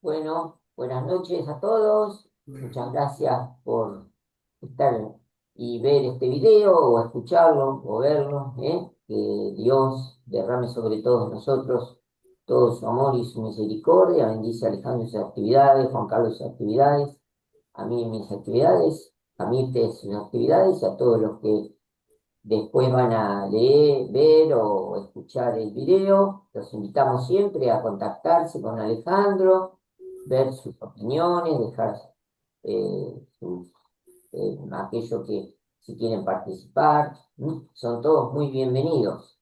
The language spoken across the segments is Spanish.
Bueno, buenas noches a todos. Muchas gracias por estar y ver este video o escucharlo o verlo, ¿eh? Que Dios derrame sobre todos nosotros todo su amor y su misericordia. Bendice a Alejandro y sus actividades, Juan Carlos y sus actividades, a mí y mis actividades, a Mirte y sus actividades y a todos los que después van a leer, ver o escuchar el video. Los invitamos siempre a contactarse con Alejandro, ver sus opiniones, dejar sus, aquello que si quieren participar. Son todos muy bienvenidos.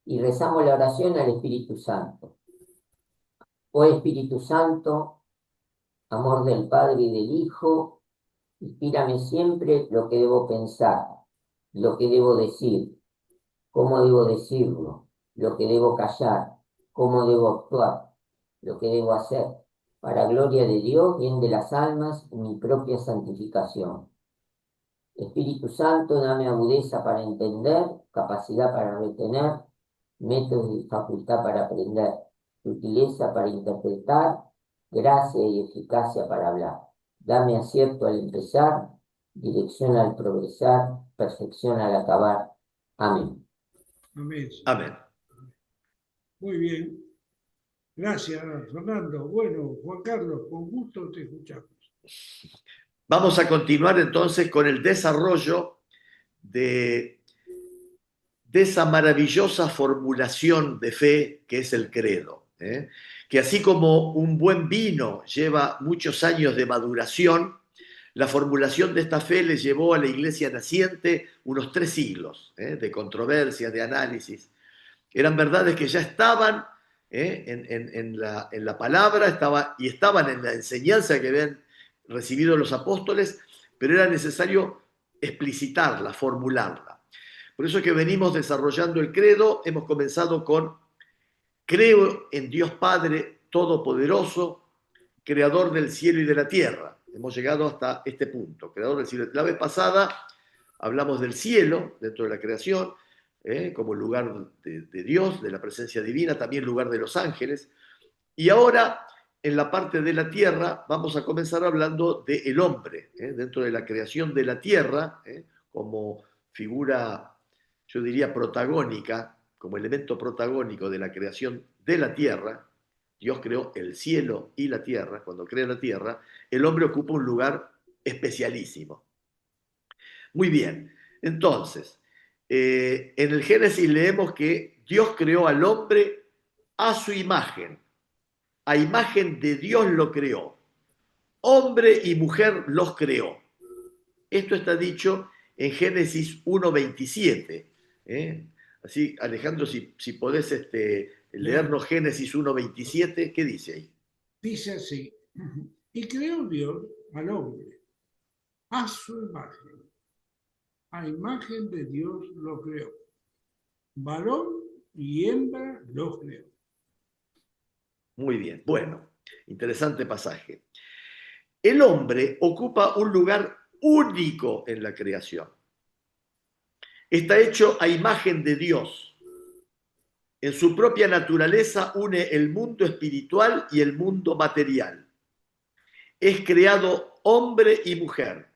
Y rezamos la oración al Espíritu Santo. Oh Espíritu Santo, amor del Padre y del Hijo, inspírame siempre lo que debo pensar, lo que debo decir, cómo debo decirlo, lo que debo callar, cómo debo actuar, lo que debo hacer, para gloria de Dios, bien de las almas y mi propia santificación. Espíritu Santo, dame agudeza para entender, capacidad para retener, métodos y facultad para aprender, sutileza para interpretar, gracia y eficacia para hablar. Dame acierto al empezar, dirección al progresar, perfección al acabar. Amén. Amén. Amén. Muy bien. Gracias, Fernando. Bueno, Juan Carlos, con gusto te escuchamos. Vamos a continuar entonces con el desarrollo de esa maravillosa formulación de fe que es el credo, ¿eh? Que así como un buen vino lleva muchos años de maduración, la formulación de esta fe le llevó a la iglesia naciente unos 3 siglos, de controversias, de análisis. Eran verdades que ya estaban en la palabra, estaban en la enseñanza que habían recibido los apóstoles, pero era necesario explicitarla, formularla. Por eso es que venimos desarrollando el credo. Hemos comenzado con: creo en Dios Padre Todopoderoso, creador del cielo y de la tierra. Hemos llegado hasta este punto, creador del cielo. La vez pasada hablamos del cielo dentro de la creación, como lugar de Dios, de la presencia divina, también lugar de los ángeles. Y ahora, en la parte de la tierra, vamos a comenzar hablando del hombre, dentro de la creación de la tierra, como figura, yo diría, protagónica, como elemento protagónico de la creación de la tierra. Dios creó el cielo y la tierra. Cuando crea la tierra, el hombre ocupa un lugar especialísimo. Muy bien, entonces, en el Génesis leemos que Dios creó al hombre a su imagen. A imagen de Dios lo creó. Hombre y mujer los creó. Esto está dicho en Génesis 1:27. Así, Alejandro, si podés leernos Génesis 1:27, ¿qué dice ahí? Dice así: y creó Dios al hombre a su imagen. A imagen de Dios lo creó. Varón y hembra los creó. Muy bien, bueno, interesante pasaje. El hombre ocupa un lugar único en la creación. Está hecho a imagen de Dios. En su propia naturaleza une el mundo espiritual y el mundo material. Es creado hombre y mujer.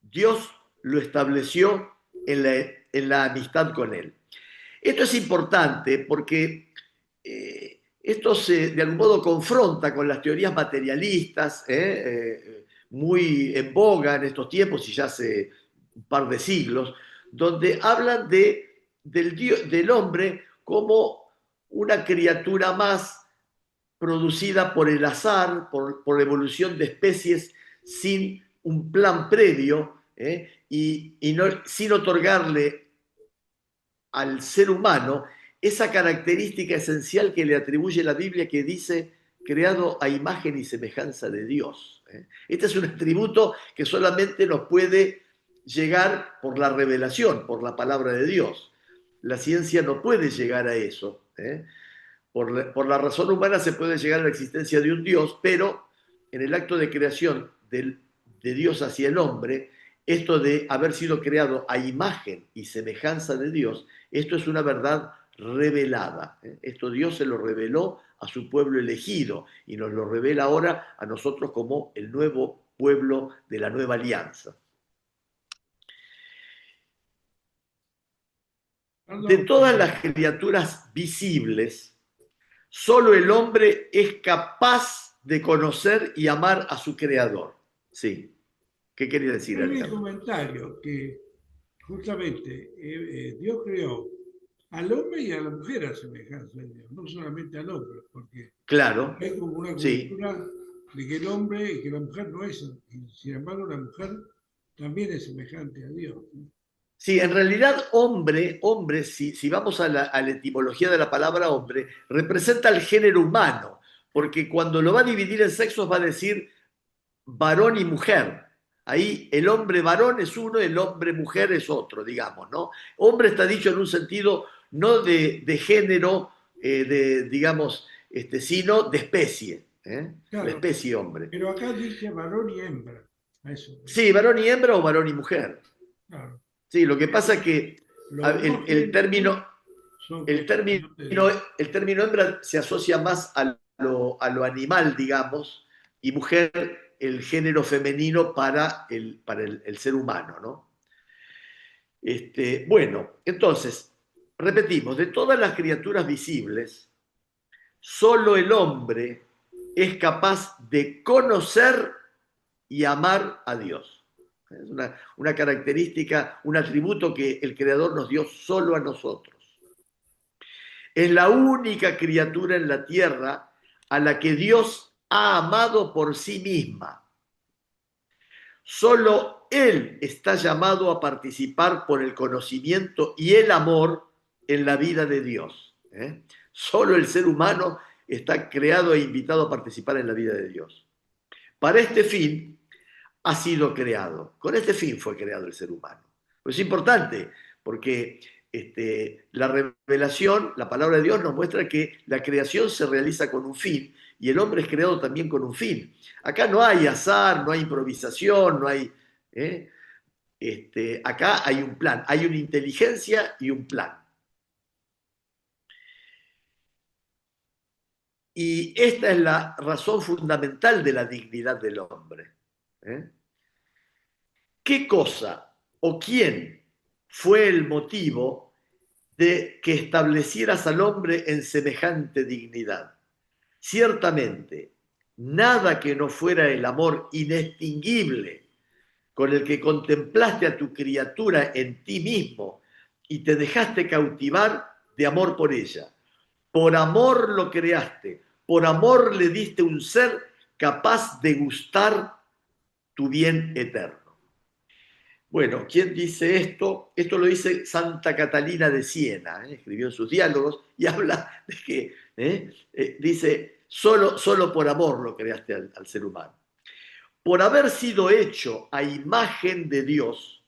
Dios lo estableció en la amistad con él. Esto es importante porque esto de algún modo confronta con las teorías materialistas, muy en boga en estos tiempos y ya hace un par de siglos, donde hablan del hombre como una criatura más producida por el azar, por evolución de especies sin un plan previo, y no, sin otorgarle al ser humano esa característica esencial que le atribuye la Biblia, que dice: creado a imagen y semejanza de Dios. Este es un atributo que solamente nos puede llegar por la revelación, por la palabra de Dios. La ciencia no puede llegar a eso. Por la razón humana se puede llegar a la existencia de un Dios, pero en el acto de creación de Dios hacia el hombre, esto de haber sido creado a imagen y semejanza de Dios, esto es una verdad revelada. Esto Dios se lo reveló a su pueblo elegido y nos lo revela ahora a nosotros como el nuevo pueblo de la nueva alianza. De todas las criaturas visibles, solo el hombre es capaz de conocer y amar a su creador. Sí. ¿Qué quería decir, En mi Alejandro? comentario, que justamente Dios creó al hombre y a la mujer a semejanza de Dios, no solamente al hombre, porque Claro, hay como una sí. cultura de que el hombre y que la mujer no es, y sin embargo la mujer también es semejante a Dios. Sí, en realidad hombre, si vamos a la etimología de la palabra hombre, representa el género humano, porque cuando lo va a dividir en sexos va a decir varón y mujer. Ahí el hombre varón es uno, el hombre mujer es otro, digamos, ¿no? Hombre está dicho en un sentido no de género, digamos, sino de especie, la Claro, especie hombre. pero acá dice varón y hembra, a eso. Sí, varón y hembra o varón y mujer. Claro. Sí, lo que pasa es que Los dos el géneros término, son el término, creación de Dios. el término hembra se asocia más a lo animal, digamos, y mujer el género femenino para el ser humano, ¿no? Bueno, entonces, repetimos, de todas las criaturas visibles, solo el hombre es capaz de conocer y amar a Dios. Es una característica, un atributo que el Creador nos dio solo a nosotros. Es la única criatura en la tierra a la que Dios ha amado por sí misma. Solo Él está llamado a participar por el conocimiento y el amor en la vida de Dios. Solo el ser humano está creado e invitado a participar en la vida de Dios. Para este fin ha sido creado. Con este fin fue creado el ser humano. Pues es importante porque la revelación, la palabra de Dios nos muestra que la creación se realiza con un fin y el hombre es creado también con un fin. Acá no hay azar, no hay improvisación, no hay... acá hay un plan, hay una inteligencia y un plan. Y esta es la razón fundamental de la dignidad del hombre. ¿Qué cosa o quién fue el motivo de que establecieras al hombre en semejante dignidad? Ciertamente, nada que no fuera el amor inextinguible con el que contemplaste a tu criatura en ti mismo y te dejaste cautivar de amor por ella. Por amor lo creaste, por amor le diste un ser capaz de gustar tu bien eterno. Bueno, ¿quién dice esto? Esto lo dice Santa Catalina de Siena, escribió en sus diálogos y habla de que, dice, solo por amor lo creaste al ser humano. Por haber sido hecho a imagen de Dios,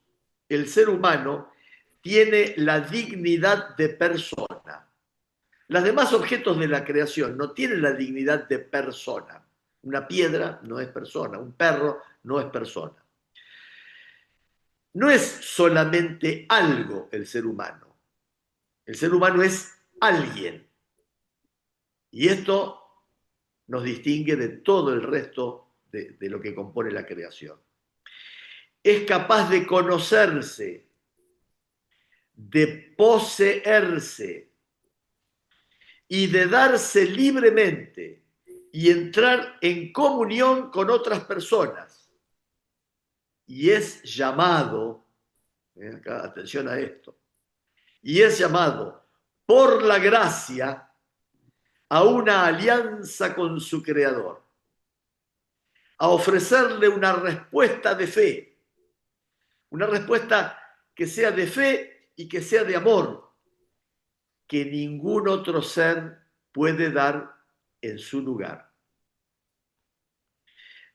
el ser humano tiene la dignidad de persona. Los demás objetos de la creación no tienen la dignidad de persona. Una piedra no es persona, un perro no es persona. No es solamente algo el ser humano. El ser humano es alguien. Y esto nos distingue de todo el resto de lo que compone la creación. Es capaz de conocerse, de poseerse y de darse libremente y entrar en comunión con otras personas. Y es llamado, acá, atención a esto, y es llamado por la gracia a una alianza con su Creador, a ofrecerle una respuesta de fe, una respuesta que sea de fe y que sea de amor, que ningún otro ser puede dar en su lugar.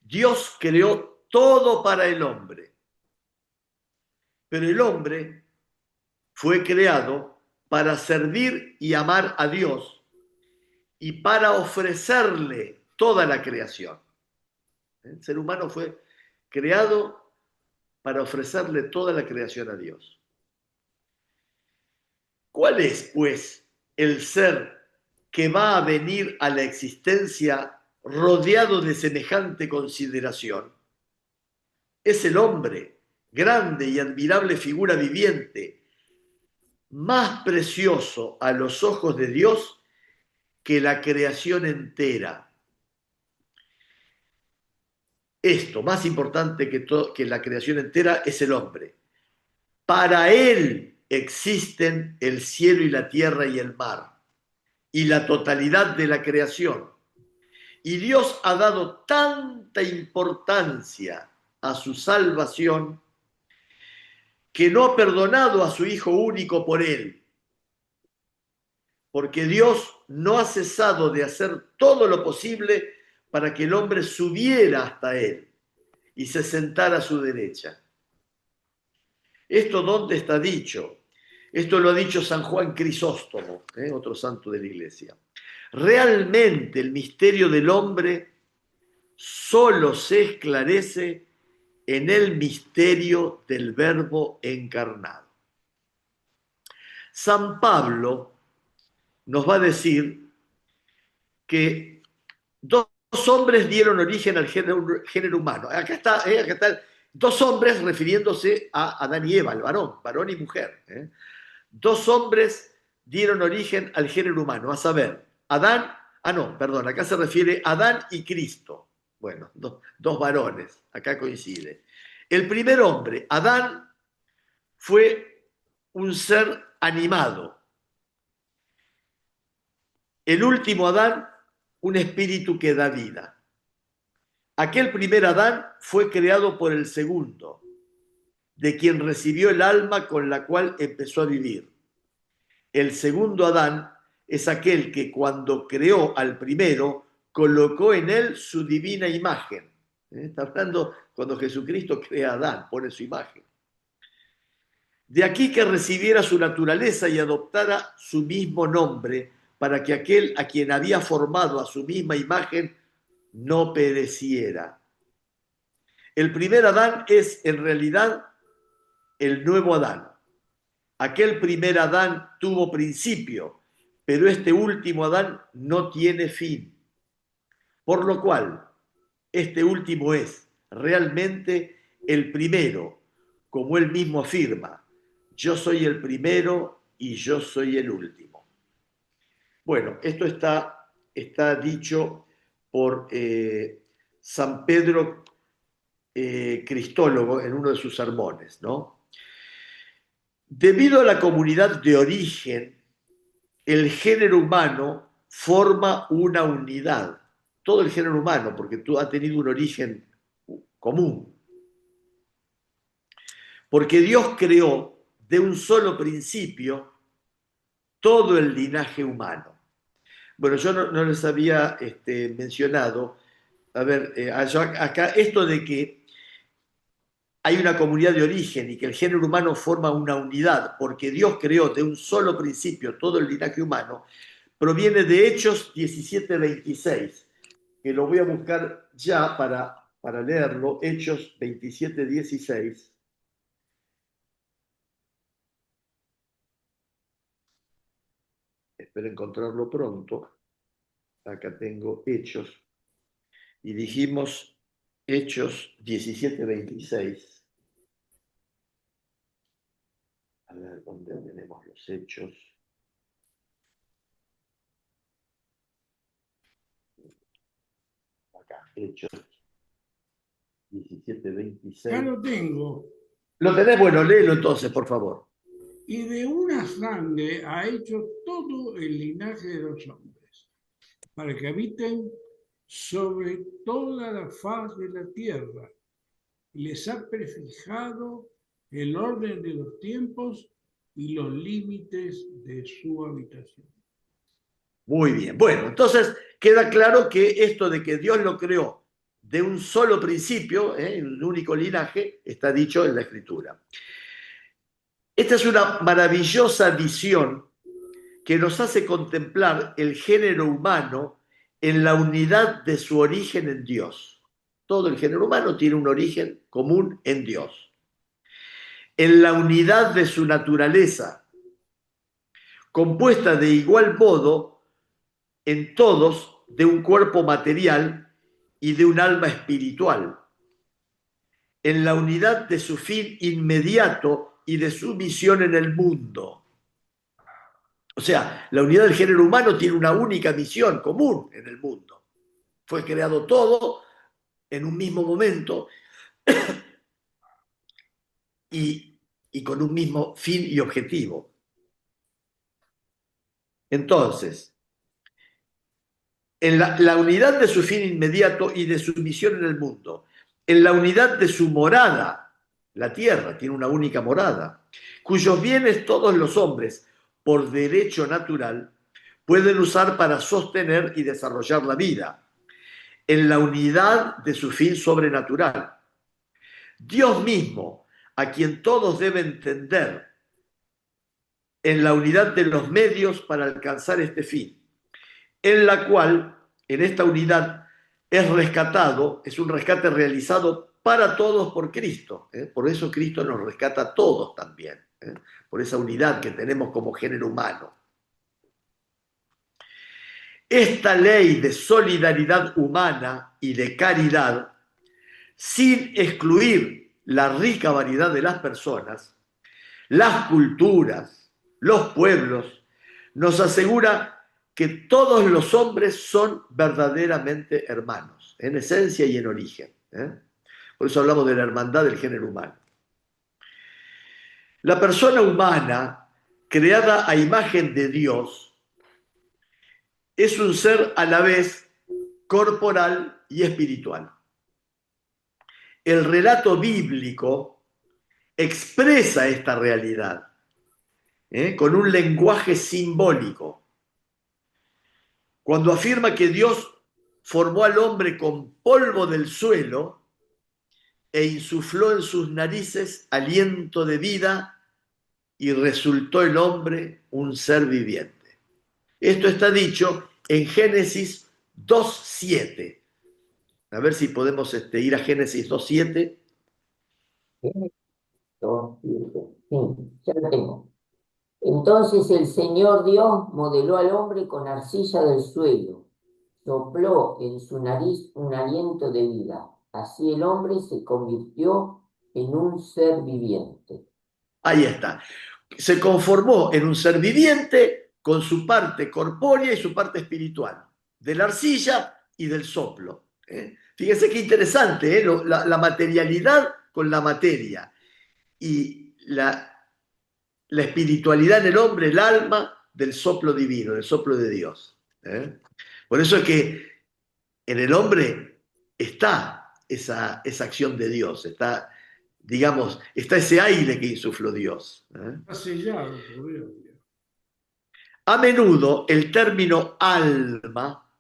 Dios creó todo para el hombre, pero el hombre fue creado para servir y amar a Dios y para ofrecerle toda la creación. El ser humano fue creado para ofrecerle toda la creación a Dios. ¿Cuál es, pues, el ser que va a venir a la existencia rodeado de semejante consideración, es el hombre, grande y admirable figura viviente, más precioso a los ojos de Dios que la creación entera. Esto, más importante que la creación entera, es el hombre. Para él existen el cielo y la tierra y el mar, y la totalidad de la creación. Y Dios ha dado tanta importancia a su salvación que no ha perdonado a su Hijo único por él, porque Dios no ha cesado de hacer todo lo posible para que el hombre subiera hasta él y se sentara a su derecha. ¿Esto dónde está dicho? Esto lo ha dicho San Juan Crisóstomo, otro santo de la Iglesia. Realmente el misterio del hombre solo se esclarece en el misterio del Verbo encarnado. San Pablo nos va a decir que dos hombres dieron origen al género humano. Acá está dos hombres refiriéndose a Adán y Eva, al varón y mujer. Dos hombres dieron origen al género humano, a saber, acá se refiere a Adán y Cristo. Bueno, dos varones, acá coincide. El primer hombre, Adán, fue un ser animado. El último Adán, un espíritu que da vida. Aquel primer Adán fue creado por el segundo, de quien recibió el alma con la cual empezó a vivir. El segundo Adán es aquel que cuando creó al primero, colocó en él su divina imagen. Está hablando cuando Jesucristo crea a Adán, pone su imagen. De aquí que recibiera su naturaleza y adoptara su mismo nombre, para que aquel a quien había formado a su misma imagen no pereciera. El primer Adán es en realidad el nuevo Adán. Aquel primer Adán tuvo principio, pero este último Adán no tiene fin. Por lo cual, este último es realmente el primero, como él mismo afirma: yo soy el primero y yo soy el último. Bueno, esto está dicho por San Pedro Cristólogo en uno de sus sermones, ¿no? Debido a la comunidad de origen, el género humano forma una unidad. Todo el género humano, porque tú has tenido un origen común. Porque Dios creó de un solo principio todo el linaje humano. Bueno, yo no les había mencionado, a ver, acá esto de que hay una comunidad de origen y que el género humano forma una unidad, porque Dios creó de un solo principio todo el linaje humano, proviene de Hechos 17:26, que lo voy a buscar ya para leerlo. Hechos 27:16. Espero encontrarlo pronto. Acá tengo Hechos. Y dijimos Hechos 17:26. A ver, ¿dónde tenemos los Hechos? Acá, Hechos 17:26. Ya lo tengo. ¿Lo tenés? Bueno, léelo entonces, por favor. Y de una sangre ha hecho todo el linaje de los hombres, para que habiten sobre toda la faz de la tierra. Y les ha prefijado el orden de los tiempos y los límites de su habitación. Muy bien. Bueno, entonces queda claro que esto de que Dios lo creó de un solo principio, un único linaje, está dicho en la Escritura. Esta es una maravillosa visión que nos hace contemplar el género humano en la unidad de su origen en Dios. Todo el género humano tiene un origen común en Dios. En la unidad de su naturaleza, compuesta de igual modo en todos de un cuerpo material y de un alma espiritual, en la unidad de su fin inmediato y de su misión en el mundo. O sea, la unidad del género humano tiene una única misión común en el mundo. Fue creado todo en un mismo momento y con un mismo fin y objetivo. Entonces, en la unidad de su fin inmediato y de su misión en el mundo, en la unidad de su morada, la tierra tiene una única morada, cuyos bienes todos los hombres, por derecho natural, pueden usar para sostener y desarrollar la vida, en la unidad de su fin sobrenatural. Dios mismo, a quien todos deben tender, en la unidad de los medios para alcanzar este fin, en la cual, en esta unidad, es rescatado, es un rescate realizado para todos por Cristo. Por eso Cristo nos rescata a todos también, por esa unidad que tenemos como género humano. Esta ley de solidaridad humana y de caridad, sin excluir la rica variedad de las personas, las culturas, los pueblos, nos asegura que todos los hombres son verdaderamente hermanos, en esencia y en origen. Por eso hablamos de la hermandad del género humano. La persona humana, creada a imagen de Dios, es un ser a la vez corporal y espiritual. El relato bíblico expresa esta realidad con un lenguaje simbólico. Cuando afirma que Dios formó al hombre con polvo del suelo e insufló en sus narices aliento de vida y resultó el hombre un ser viviente. Esto está dicho en Génesis 2:7. A ver si podemos ir a Génesis 2:7. Sí, ya lo tengo. Entonces el Señor Dios modeló al hombre con arcilla del suelo, sopló en su nariz un aliento de vida. Así el hombre se convirtió en un ser viviente. Ahí está. Se conformó en un ser viviente con su parte corpórea y su parte espiritual, de la arcilla y del soplo. Fíjense qué interesante, la materialidad con la materia y la espiritualidad en el hombre, el alma del soplo divino, del soplo de Dios. Por eso es que en el hombre está esa acción de Dios, está, digamos, está ese aire que insufló Dios. Está sellado por Dios. A menudo el término alma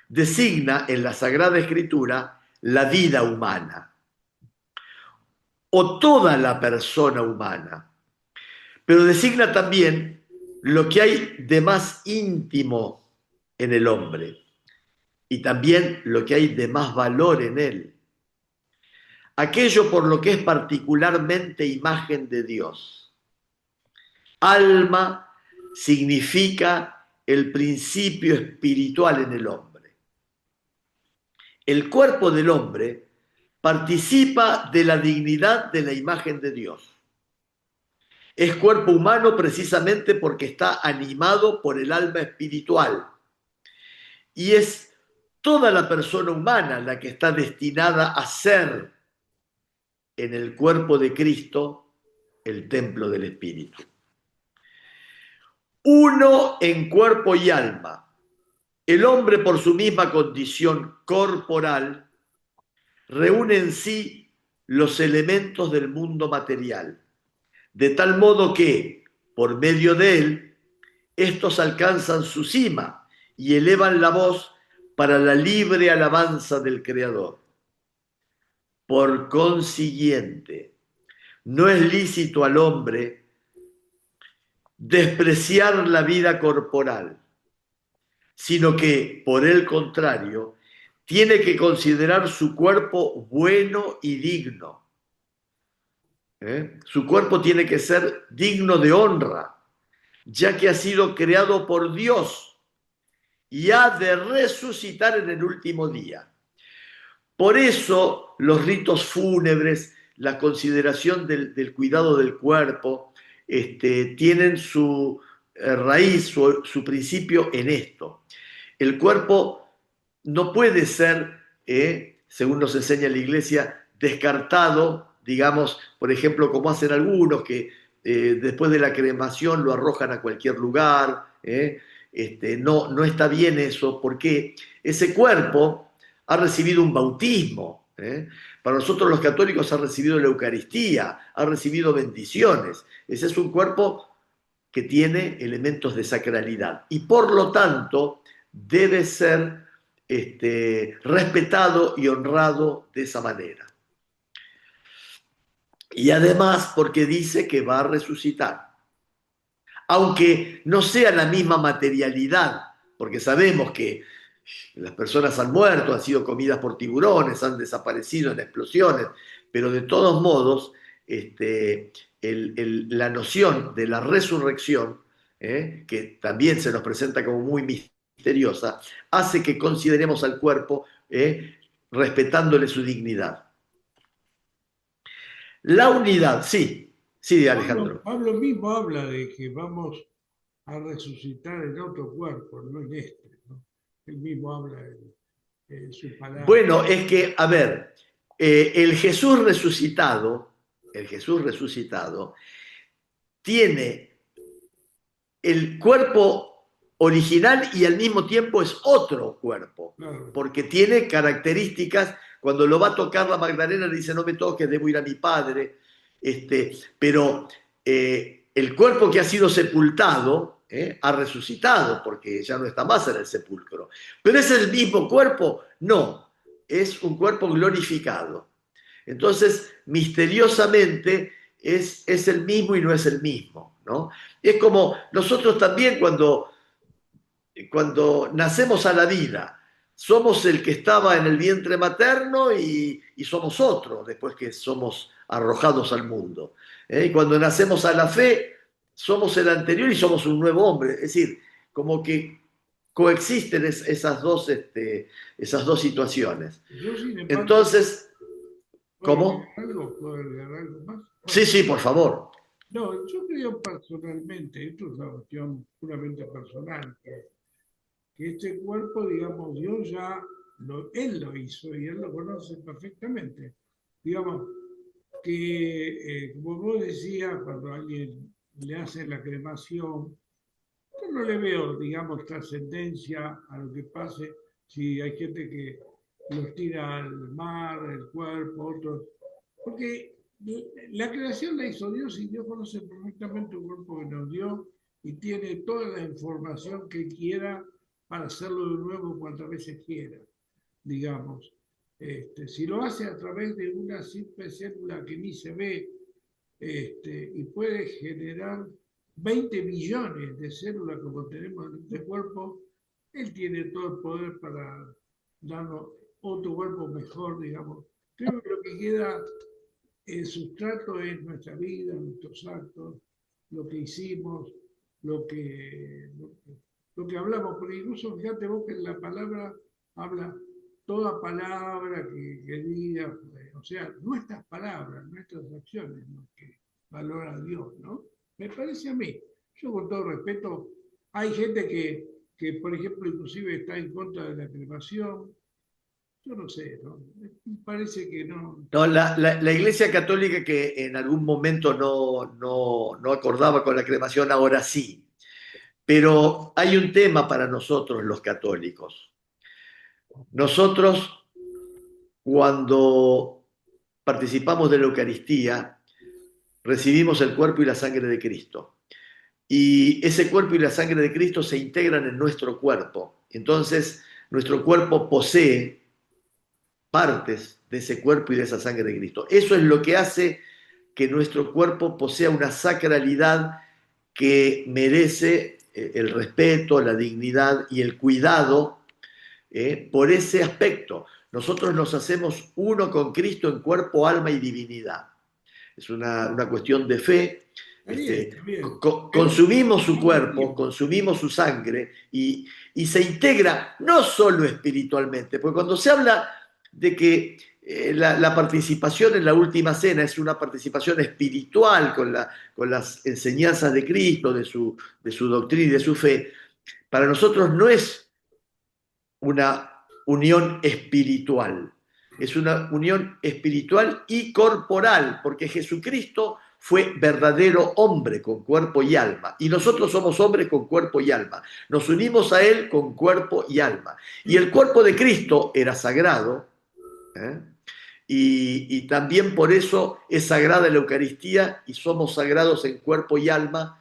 designa en la Sagrada Escritura la vida humana o toda la persona humana, pero designa también lo que hay de más íntimo en el hombre y también lo que hay de más valor en él. Aquello por lo que es particularmente imagen de Dios. Alma significa el principio espiritual en el hombre. El cuerpo del hombre participa de la dignidad de la imagen de Dios. Es cuerpo humano precisamente porque está animado por el alma espiritual. Y es toda la persona humana la que está destinada a ser en el cuerpo de Cristo el templo del Espíritu. Uno en cuerpo y alma. El hombre, por su misma condición corporal, reúne en sí los elementos del mundo material, de tal modo que, por medio de él, estos alcanzan su cima y elevan la voz para la libre alabanza del Creador. Por consiguiente, no es lícito al hombre despreciar la vida corporal, sino que, por el contrario, tiene que considerar su cuerpo bueno y digno. Su cuerpo tiene que ser digno de honra, ya que ha sido creado por Dios y ha de resucitar en el último día. Por eso los ritos fúnebres, la consideración del cuidado del cuerpo, tienen su raíz, su principio en esto. El cuerpo no puede ser, según nos enseña la Iglesia, descartado, digamos, por ejemplo, como hacen algunos que después de la cremación lo arrojan a cualquier lugar. No está bien eso, porque ese cuerpo ha recibido un bautismo. Para nosotros los católicos ha recibido la Eucaristía, ha recibido bendiciones. Ese es un cuerpo que tiene elementos de sacralidad y por lo tanto debe ser respetado y honrado de esa manera. Y además porque dice que va a resucitar. Aunque no sea la misma materialidad, porque sabemos que las personas han muerto, han sido comidas por tiburones, han desaparecido en explosiones, pero de todos modos, la noción de la resurrección, que también se nos presenta como muy misteriosa, hace que consideremos al cuerpo respetándole su dignidad. La unidad, sí, sí, Alejandro. Pablo mismo habla de que vamos a resucitar en otro cuerpo, no en este, ¿no? Él mismo habla en su palabra. Bueno, es que, a ver, el Jesús resucitado tiene el cuerpo original y al mismo tiempo es otro cuerpo, Claro. porque tiene características. Cuando lo va a tocar la Magdalena le dice: no me toques, debo ir a mi padre. Pero el cuerpo que ha sido sepultado ha resucitado, porque ya no está más en el sepulcro. ¿Pero es el mismo cuerpo? No, es un cuerpo glorificado. Entonces, misteriosamente, es el mismo y no es el mismo, ¿no? Es como nosotros también cuando nacemos a la vida, somos el que estaba en el vientre materno y somos otro después que somos arrojados al mundo. Y cuando nacemos a la fe, somos el anterior y somos un nuevo hombre. Es decir, como que coexisten esas dos situaciones. Yo, sin embargo, Entonces, ¿puedo ¿cómo? agregar algo más? Sí, sí, por favor. No, yo creo personalmente, esto es una cuestión puramente personal, que este cuerpo, digamos, Dios ya, Él lo hizo y Él lo conoce perfectamente. Digamos, que, como vos decías, cuando a alguien le hace la cremación, yo no le veo, digamos, trascendencia a lo que pase si hay gente que los tira al mar, el cuerpo, otros. Porque la creación la hizo Dios y Dios conoce perfectamente el cuerpo que nos dio y tiene toda la información que quiera para hacerlo de nuevo cuantas veces quiera, digamos. Si lo hace a través de una simple célula que ni se ve y puede generar 20 millones de células como tenemos en este cuerpo, él tiene todo el poder para darnos otro cuerpo mejor, digamos. Creo que lo que queda en sustrato es nuestra vida, nuestros actos, lo que hicimos, lo que, lo que hablamos, porque incluso fíjate vos que en la palabra habla toda palabra que diga, o sea, nuestras palabras, nuestras acciones, ¿no? Que valora a Dios, ¿no? Me parece a mí. Yo con todo respeto, hay gente que, por ejemplo, inclusive está en contra de la cremación. Yo no sé, ¿no? Me parece que no. No, la Iglesia Católica, que en algún momento no acordaba con la cremación, ahora sí. Pero hay un tema para nosotros los católicos. Nosotros, cuando participamos de la Eucaristía, recibimos el cuerpo y la sangre de Cristo. Y ese cuerpo y la sangre de Cristo se integran en nuestro cuerpo. Entonces, nuestro cuerpo posee partes de ese cuerpo y de esa sangre de Cristo. Eso es lo que hace que nuestro cuerpo posea una sacralidad que merece el respeto, la dignidad y el cuidado por ese aspecto. Nosotros nos hacemos uno con Cristo en cuerpo, alma y divinidad. Es una cuestión de fe, Está bien. Consumimos su Pero cuerpo, consumimos su sangre y se integra no solo espiritualmente, porque cuando se habla de que la participación en la última cena es una participación espiritual con las enseñanzas de Cristo, de su doctrina y de su fe, para nosotros no es una unión espiritual, es una unión espiritual y corporal, porque Jesucristo fue verdadero hombre con cuerpo y alma, y nosotros somos hombres con cuerpo y alma. Nos unimos a Él con cuerpo y alma. Y el cuerpo de Cristo era sagrado, ¿eh? Y también por eso es sagrada la Eucaristía y somos sagrados en cuerpo y alma,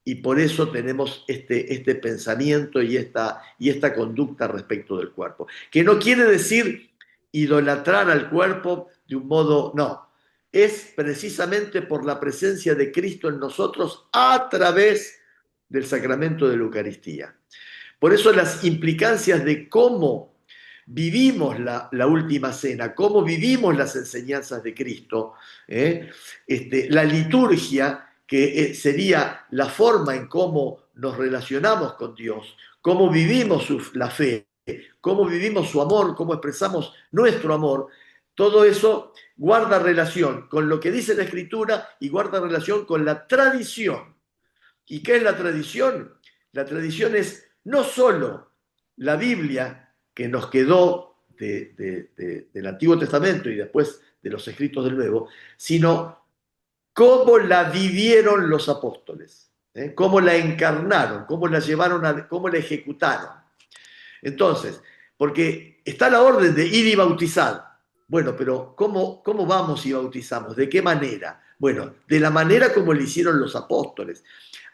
y por eso tenemos este pensamiento y esta conducta respecto del cuerpo. Que no quiere decir idolatrar al cuerpo de un modo, no. Es precisamente por la presencia de Cristo en nosotros a través del sacramento de la Eucaristía. Por eso las implicancias de cómo vivimos la última cena, cómo vivimos las enseñanzas de Cristo, la liturgia, que sería la forma en cómo nos relacionamos con Dios, cómo vivimos la fe, cómo vivimos su amor, cómo expresamos nuestro amor, todo eso guarda relación con lo que dice la Escritura y guarda relación con la tradición. ¿Y qué es la tradición? La tradición es no solo la Biblia que nos quedó del Antiguo Testamento y después de los escritos del Nuevo, sino cómo la vivieron los apóstoles, cómo la encarnaron, cómo la llevaron, cómo la ejecutaron. Entonces, porque está la orden de ir y bautizar. Bueno, pero ¿cómo vamos y bautizamos? ¿De qué manera? Bueno, de la manera como lo hicieron los apóstoles.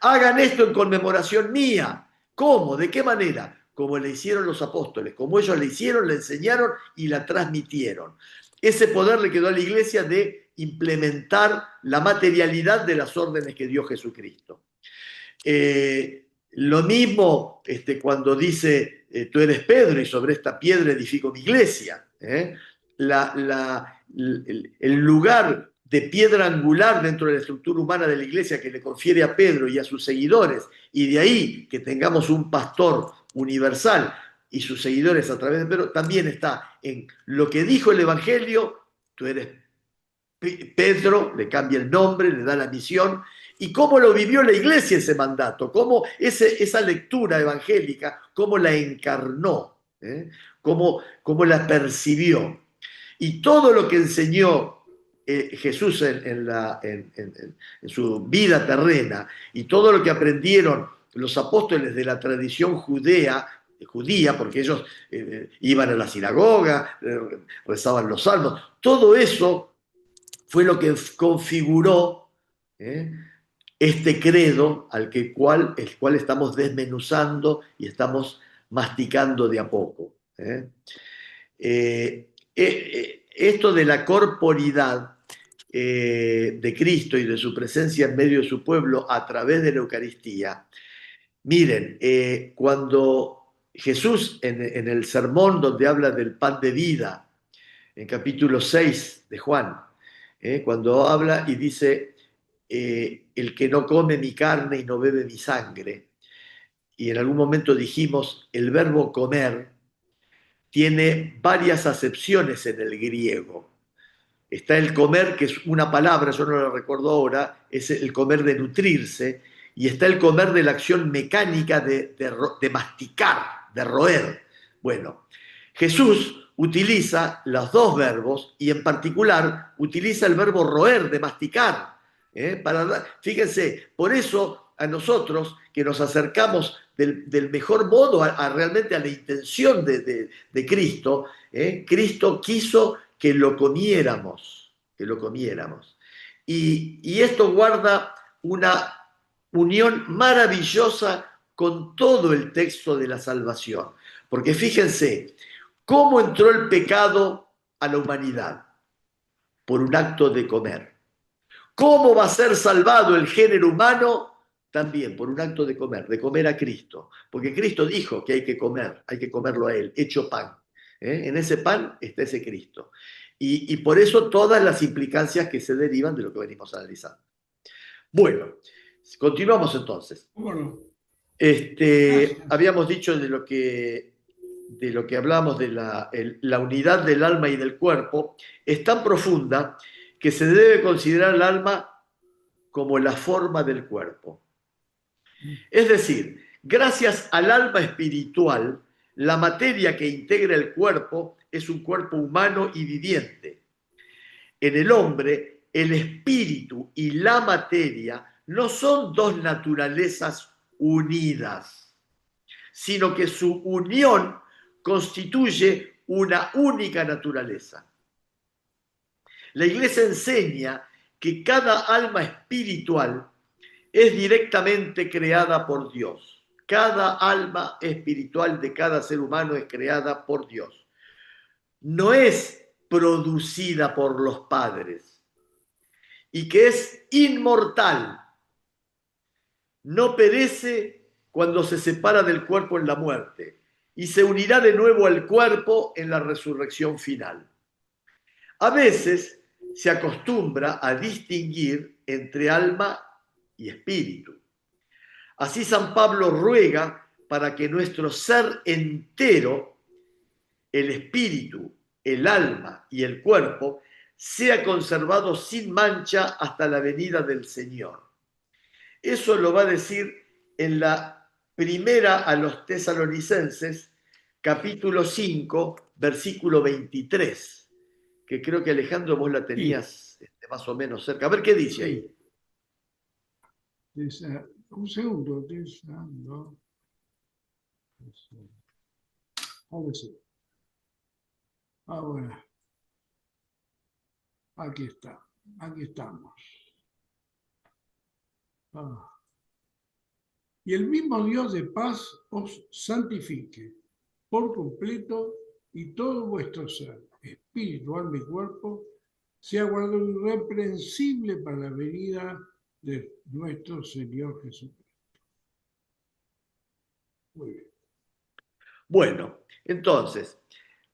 Hagan esto en conmemoración mía. ¿Cómo? ¿De qué manera? Como le hicieron los apóstoles, como ellos le hicieron, le enseñaron y la transmitieron. Ese poder le quedó a la iglesia de implementar la materialidad de las órdenes que dio Jesucristo. Lo mismo cuando dice, tú eres Pedro y sobre esta piedra edifico mi iglesia. El lugar de piedra angular dentro de la estructura humana de la iglesia que le confiere a Pedro y a sus seguidores, y de ahí que tengamos un pastor universal y sus seguidores a través de Pedro, también está en lo que dijo el Evangelio, tú eres Pedro, le cambia el nombre, le da la misión, y cómo lo vivió la iglesia ese mandato, cómo esa lectura evangélica, cómo la encarnó, cómo la percibió. Y todo lo que enseñó Jesús en su vida terrena y todo lo que aprendieron los apóstoles de la tradición judía, porque ellos iban a la sinagoga, rezaban los salmos, todo eso fue lo que configuró este credo el cual estamos desmenuzando y estamos masticando de a poco. Esto de la corporidad de Cristo y de su presencia en medio de su pueblo a través de la Eucaristía, miren, cuando Jesús en el sermón donde habla del pan de vida, en capítulo 6 de Juan, cuando habla y dice, el que no come mi carne y no bebe mi sangre, y en algún momento dijimos, el verbo comer tiene varias acepciones en el griego. Está el comer, que es una palabra, yo no lo recuerdo ahora, es el comer de nutrirse, y está el comer de la acción mecánica de masticar, de roer. Bueno, Jesús utiliza los dos verbos y en particular utiliza el verbo roer, de masticar. Fíjense, por eso a nosotros que nos acercamos del mejor modo realmente a la intención de Cristo, Cristo quiso que lo comiéramos, que lo comiéramos. Y esto guarda una unión maravillosa con todo el texto de la salvación. Porque fíjense, ¿cómo entró el pecado a la humanidad? Por un acto de comer. ¿Cómo va a ser salvado el género humano? También por un acto de comer a Cristo. Porque Cristo dijo que hay que comerlo a Él, hecho pan. En ese pan está ese Cristo. Y por eso todas las implicancias que se derivan de lo que venimos analizando. Bueno, continuamos entonces. Bueno, Habíamos dicho de lo que hablamos de la unidad del alma y del cuerpo, es tan profunda que se debe considerar el alma como la forma del cuerpo. Es decir, gracias al alma espiritual, la materia que integra el cuerpo es un cuerpo humano y viviente. En el hombre, el espíritu y la materia no son dos naturalezas unidas, sino que su unión constituye una única naturaleza. La Iglesia enseña que cada alma espiritual es directamente creada por Dios. Cada alma espiritual de cada ser humano es creada por Dios. No es producida por los padres y que es inmortal. No perece cuando se separa del cuerpo en la muerte y se unirá de nuevo al cuerpo en la resurrección final. A veces se acostumbra a distinguir entre alma y espíritu. Así San Pablo ruega para que nuestro ser entero, el espíritu, el alma y el cuerpo, sea conservado sin mancha hasta la venida del Señor. Eso lo va a decir en la primera a los Tesalonicenses, capítulo 5, versículo 23, que creo que Alejandro vos la tenías más o menos cerca. A ver qué dice ahí. Un segundo, pensando. Ahora sí. Ahora. Aquí está. Aquí estamos. Y el mismo Dios de paz os santifique por completo y todo vuestro ser, espíritu, alma y cuerpo, sea guardado irreprensible para la venida de nuestro Señor Jesucristo. Muy bien. Bueno, entonces,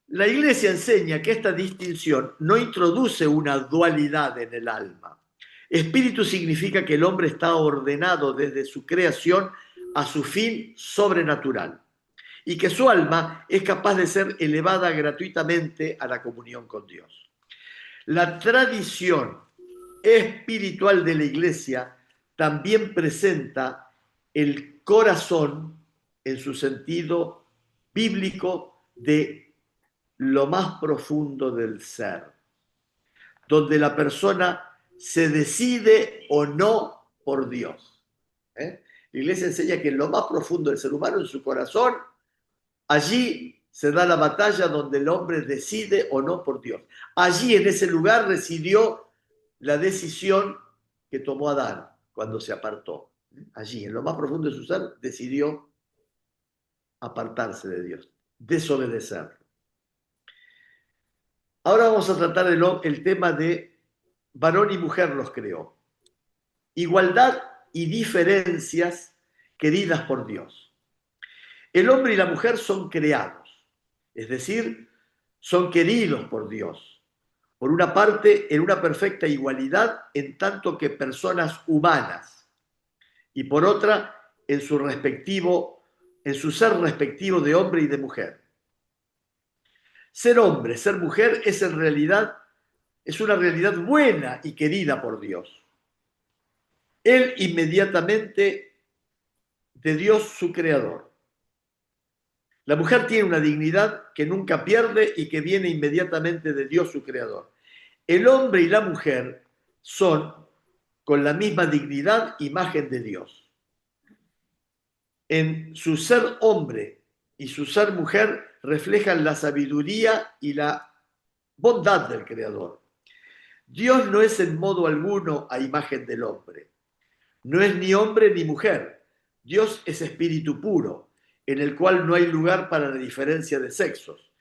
la Iglesia enseña que esta distinción no introduce una dualidad en el alma. Espíritu significa que el hombre está ordenado desde su creación a su fin sobrenatural y que su alma es capaz de ser elevada gratuitamente a la comunión con Dios. La tradición espiritual de la Iglesia también presenta el corazón en su sentido bíblico de lo más profundo del ser, donde la persona se decide o no por Dios. La Iglesia enseña que en lo más profundo del ser humano, en su corazón, allí se da la batalla donde el hombre decide o no por Dios. Allí, en ese lugar, residió la decisión que tomó Adán cuando se apartó. Allí, en lo más profundo de su ser, decidió apartarse de Dios, desobedecerlo. Ahora vamos a tratar el tema de varón y mujer los creó. Igualdad y diferencias queridas por Dios. El hombre y la mujer son creados, es decir, son queridos por Dios. Por una parte, en una perfecta igualdad en tanto que personas humanas, y por otra, en su ser respectivo de hombre y de mujer. Ser hombre, ser mujer es una realidad buena y querida por Dios. Él inmediatamente de Dios su creador. La mujer tiene una dignidad que nunca pierde y que viene inmediatamente de Dios su creador. El hombre y la mujer son, con la misma dignidad, imagen de Dios. En su ser hombre y su ser mujer reflejan la sabiduría y la bondad del creador. Dios no es en modo alguno a imagen del hombre. No es ni hombre ni mujer. Dios es espíritu puro, en el cual no hay lugar para la diferencia de sexos.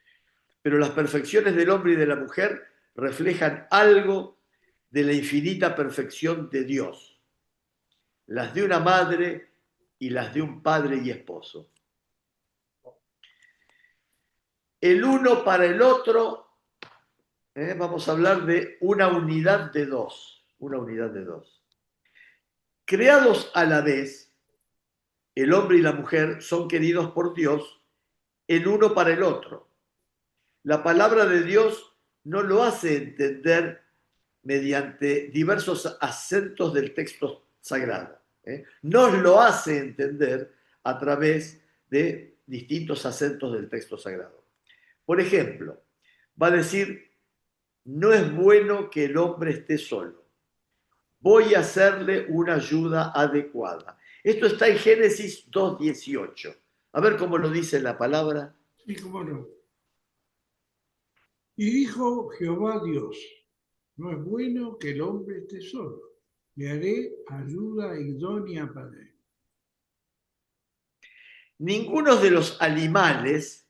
Pero las perfecciones del hombre y de la mujer reflejan algo de la infinita perfección de Dios. Las de una madre y las de un padre y esposo. El uno para el otro, vamos a hablar de una unidad de dos. Una unidad de dos. Creados a la vez, el hombre y la mujer son queridos por Dios el uno para el otro. La palabra de Dios no lo hace entender mediante diversos acentos del texto sagrado. Nos lo hace entender a través de distintos acentos del texto sagrado. Por ejemplo, va a decir, no es bueno que el hombre esté solo. Voy a hacerle una ayuda adecuada. Esto está en Génesis 2:18. A ver cómo lo dice la palabra. Sí, cómo no. Y dijo Jehová Dios, no es bueno que el hombre esté solo, le haré ayuda idónea para él. Ninguno de los animales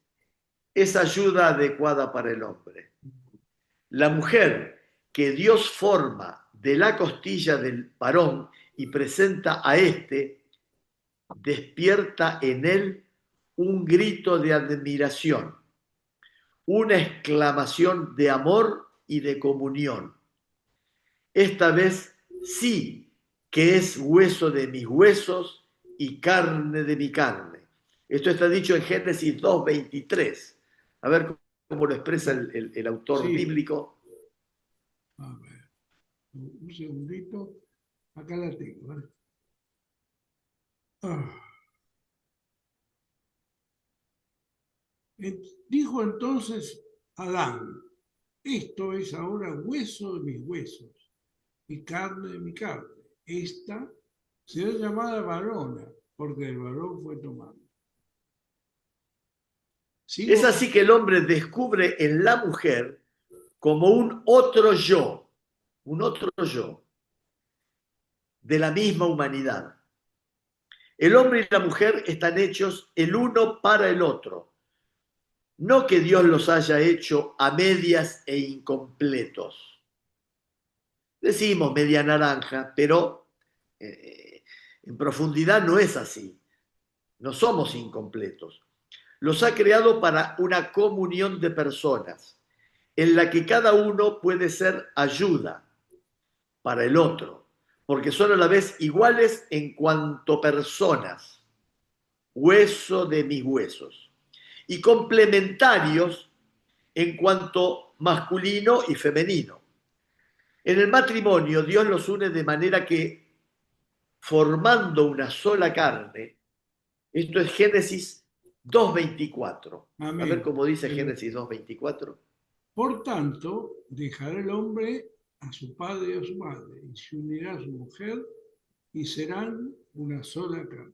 es ayuda adecuada para el hombre. La mujer que Dios forma de la costilla del varón y presenta a éste, despierta en él un grito de admiración, una exclamación de amor y de comunión. Esta vez sí que es hueso de mis huesos y carne de mi carne. Esto está dicho en Génesis 2:23. A ver cómo lo expresa el autor Sí. bíblico. A ver, un segundito, acá la tengo. ¿Vale? Dijo entonces Adán, esto es ahora hueso de mis huesos y carne de mi carne. Esta será llamada varona, porque el varón fue tomado. ¿Sigo? Es así que el hombre descubre en la mujer como un otro yo de la misma humanidad. El hombre y la mujer están hechos el uno para el otro. No que Dios los haya hecho a medias e incompletos. Decimos media naranja, pero en profundidad no es así. No somos incompletos. Los ha creado para una comunión de personas en la que cada uno puede ser ayuda para el otro, porque son a la vez iguales en cuanto personas, hueso de mis huesos, y complementarios en cuanto masculino y femenino. En el matrimonio Dios los une de manera que, formando una sola carne, esto es Génesis 2:24. A ver cómo dice Génesis 2:24. Por tanto, dejará el hombre a su padre y a su madre, y se unirá a su mujer, y serán una sola carne.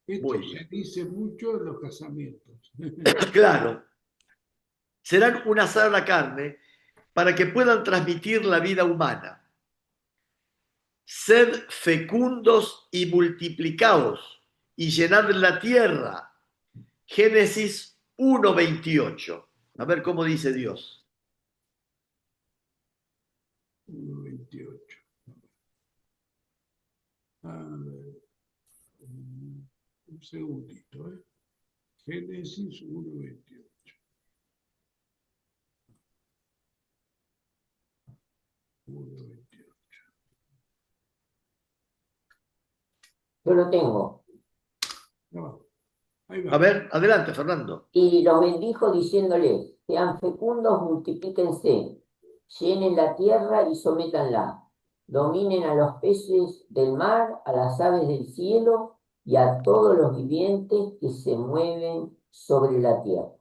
Esto se dice mucho en los casamientos. Claro. Serán una sola carne para que puedan transmitir la vida humana. Sed fecundos y multiplicaos y llenad la tierra. Génesis 1:28. A ver cómo dice Dios. 1:28. A ver, un segundito. Génesis 1:28. Yo lo tengo. No, ahí va. A ver, adelante, Fernando. Y los bendijo diciéndoles, sean fecundos, multiplíquense, llenen la tierra y sométanla, dominen a los peces del mar, a las aves del cielo y a todos los vivientes que se mueven sobre la tierra.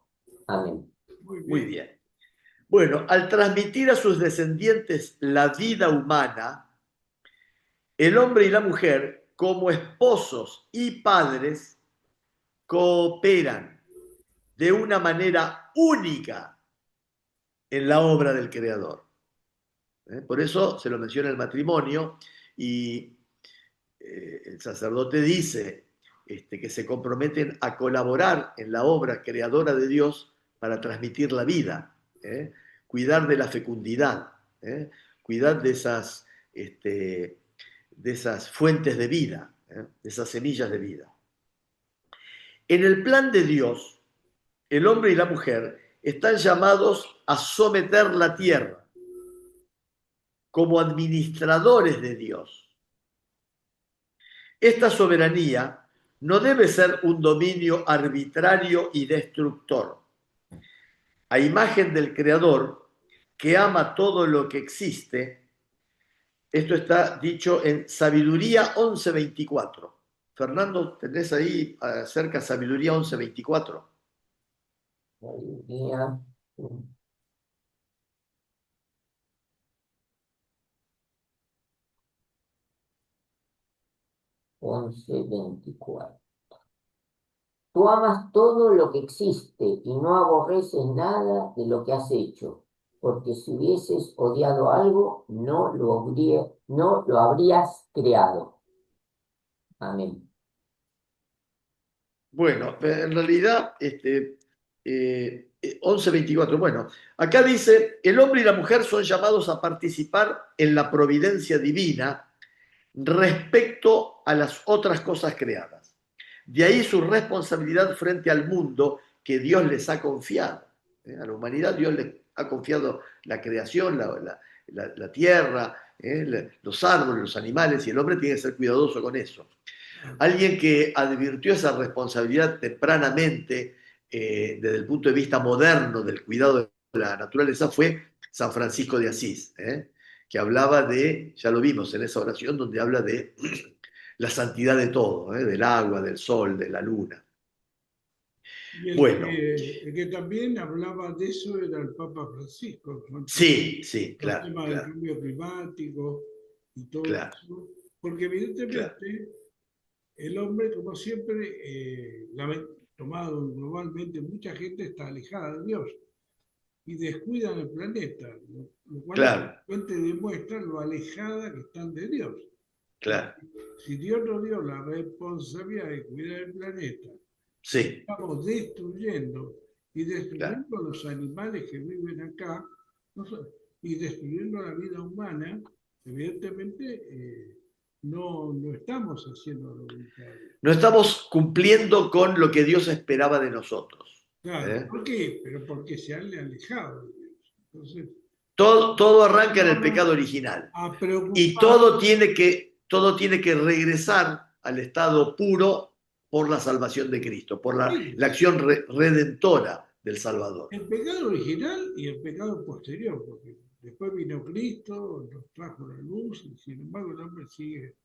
Amén. Muy bien. Bueno, al transmitir a sus descendientes la vida humana, el hombre y la mujer, como esposos y padres, cooperan de una manera única en la obra del Creador. Por eso se lo menciona el matrimonio y el sacerdote dice que se comprometen a colaborar en la obra creadora de Dios para transmitir la vida, cuidar de la fecundidad, cuidar de esas fuentes de vida, de esas semillas de vida. En el plan de Dios, el hombre y la mujer están llamados a someter la tierra como administradores de Dios. Esta soberanía no debe ser un dominio arbitrario y destructor. A imagen del Creador, que ama todo lo que existe, esto está dicho en Sabiduría 11:24. Fernando, ¿tenés ahí cerca Sabiduría 11:24? Sabiduría 11:24. Tú amas todo lo que existe y no aborreces nada de lo que has hecho, porque si hubieses odiado algo, no lo habrías creado. Amén. Bueno, en realidad, 11:24. Bueno, acá dice, el hombre y la mujer son llamados a participar en la providencia divina respecto a las otras cosas creadas. De ahí su responsabilidad frente al mundo que Dios les ha confiado. A la humanidad Dios les ha confiado la creación, la tierra, los árboles, los animales, y el hombre tiene que ser cuidadoso con eso. Alguien que advirtió esa responsabilidad tempranamente desde el punto de vista moderno del cuidado de la naturaleza fue San Francisco de Asís, que hablaba de, ya lo vimos en esa oración, donde habla de la santidad de todo, del agua, del sol, de la luna. Y Bueno, el que también hablaba de eso era el Papa Francisco, con sí, sí, los claro, temas del claro, cambio climático y todo claro, eso, porque claro, evidentemente el hombre, como siempre, tomado globalmente, mucha gente está alejada de Dios y descuidan el planeta, lo cual claro, realmente demuestra lo alejada que están de Dios. Porque claro, si Dios nos dio la responsabilidad de cuidar el planeta, sí, estamos destruyendo y claro. destruyendo a los animales que viven acá y destruyendo la vida humana, evidentemente no estamos haciendo la voluntad de Dios. No estamos cumpliendo con lo que Dios esperaba de nosotros. Claro, ¿Eh? ¿por qué? Pero porque se han alejado de Dios. Entonces, Todo arranca en el vamos pecado original a y preocupar. todo tiene que regresar al estado puro por la salvación de Cristo, por Sí, la acción redentora del Salvador. el pecado original y el pecado posterior, porque después vino Cristo, nos trajo la luz, y sin embargo el hombre sigue,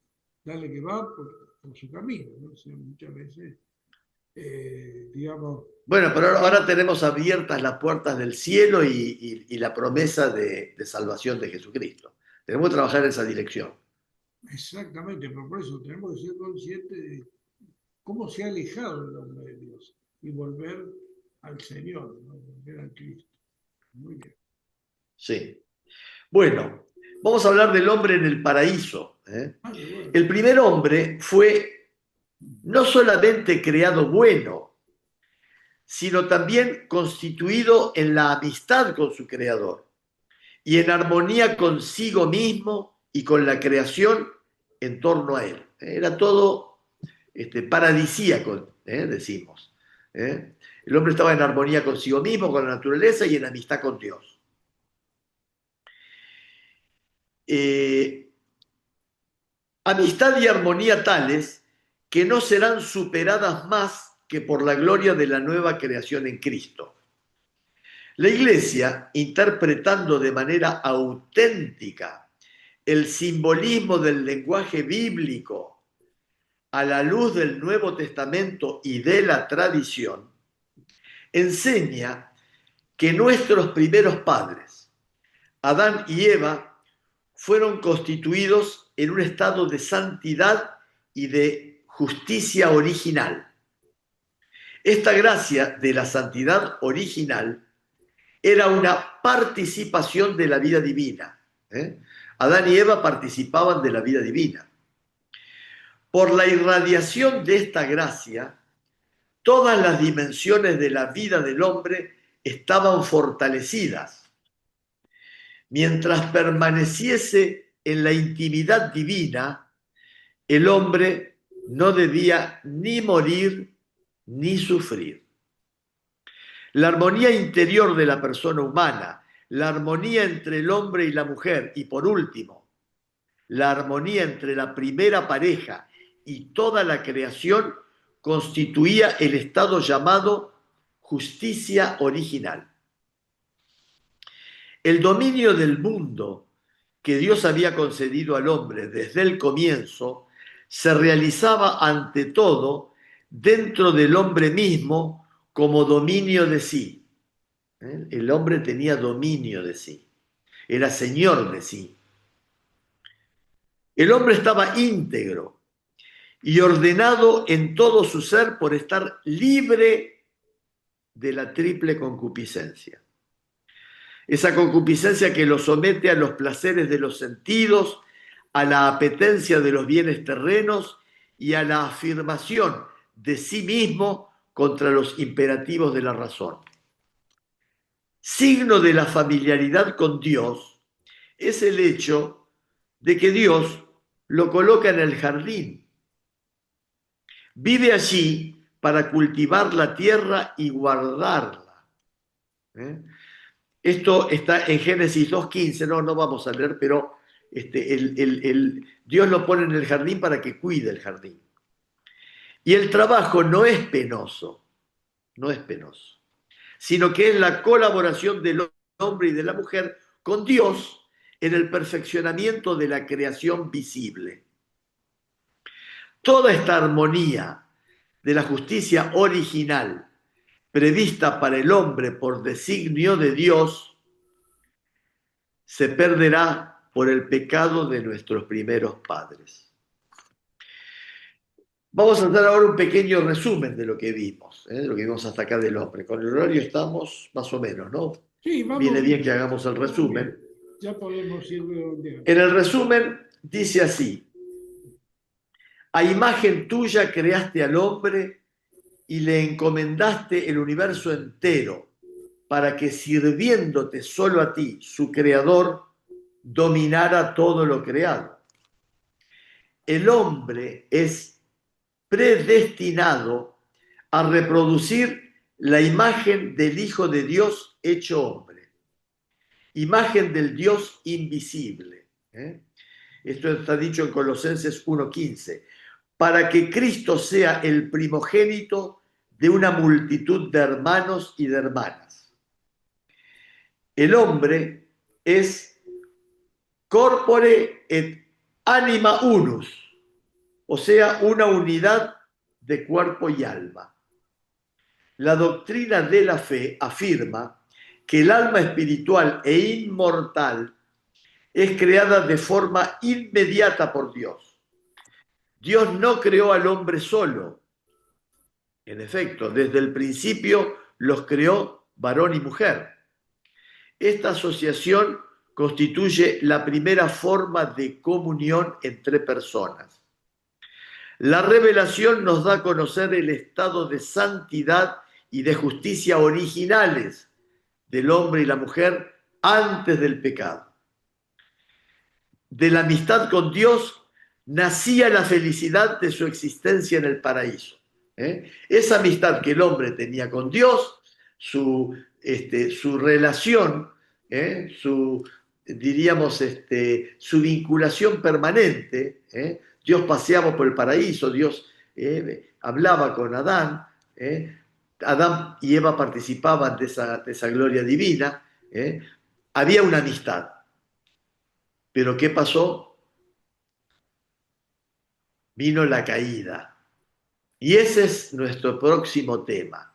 dale que va por su camino, ¿no? O sea, muchas veces, digamos, Bueno, pero ahora tenemos abiertas las puertas del cielo y la promesa de salvación de Jesucristo. Tenemos que trabajar en esa dirección. exactamente, pero por eso tenemos que ser conscientes de cómo se ha alejado el hombre de Dios y volver al Señor, ¿no? Volver al Cristo. Muy bien. Sí. Bueno, vamos a hablar del hombre en el paraíso. Ah, qué bueno. El primer hombre fue no solamente creado bueno, sino también constituido en la amistad con su creador y en armonía consigo mismo y con la creación en torno a él. Era todo paradisíaco, decimos. El hombre estaba en armonía consigo mismo, con la naturaleza y en amistad con Dios. Amistad y armonía tales que no serán superadas más que por la gloria de la nueva creación en Cristo. La Iglesia, interpretando de manera auténtica el simbolismo del lenguaje bíblico a la luz del Nuevo Testamento y de la tradición, enseña que nuestros primeros padres, Adán y Eva, fueron constituidos en un estado de santidad y de justicia original. Esta gracia de la santidad original era una participación de la vida divina. Adán y Eva participaban de la vida divina. Por la irradiación de esta gracia, todas las dimensiones de la vida del hombre estaban fortalecidas. Mientras permaneciese en la intimidad divina, el hombre no debía ni morir ni sufrir. La armonía interior de la persona humana, la armonía entre el hombre y la mujer y por último, la armonía entre la primera pareja y toda la creación constituía el estado llamado justicia original. El dominio del mundo que Dios había concedido al hombre desde el comienzo se realizaba ante todo dentro del hombre mismo como dominio de sí. El hombre tenía dominio de sí, era señor de sí. El hombre estaba íntegro y ordenado en todo su ser por estar libre de la triple concupiscencia. Esa concupiscencia que lo somete a los placeres de los sentidos, a la apetencia de los bienes terrenos y a la afirmación de sí mismo contra los imperativos de la razón. Signo de la familiaridad con Dios es el hecho de que Dios lo coloca en el jardín. Vive allí para cultivar la tierra y guardarla. Esto está en Génesis 2:15, no vamos a leer, pero Dios lo pone en el jardín para que cuide el jardín. Y el trabajo no es penoso, sino que es la colaboración del hombre y de la mujer con Dios en el perfeccionamiento de la creación visible. Toda esta armonía de la justicia original prevista para el hombre por designio de Dios se perderá por el pecado de nuestros primeros padres. Vamos a hacer ahora un pequeño resumen de lo que vimos, de lo que vimos hasta acá del hombre. Con el horario estamos más o menos, ¿no? Sí, vamos. Viene bien que hagamos el resumen. Ya podemos ir redondeando. En el resumen dice así: a imagen tuya creaste al hombre y le encomendaste el universo entero para que, sirviéndote solo a ti, su creador, dominara todo lo creado. El hombre es predestinado a reproducir la imagen del Hijo de Dios hecho hombre, imagen del Dios invisible. Esto está dicho en Colosenses 1:15, para que Cristo sea el primogénito de una multitud de hermanos y de hermanas. El hombre es corpore et anima unus, o sea, una unidad de cuerpo y alma. La doctrina de la fe afirma que el alma espiritual e inmortal es creada de forma inmediata por Dios. Dios no creó al hombre solo. En efecto, desde el principio los creó varón y mujer. Esta asociación constituye la primera forma de comunión entre personas. La revelación nos da a conocer el estado de santidad y de justicia originales del hombre y la mujer antes del pecado. De la amistad con Dios nacía la felicidad de su existencia en el paraíso. Esa amistad que el hombre tenía con Dios, su relación, diríamos, su vinculación permanente. Dios paseaba por el paraíso, Dios hablaba con Adán, Adán y Eva participaban de esa gloria divina, había una amistad. Pero ¿qué pasó? Vino la caída. Y ese es nuestro próximo tema,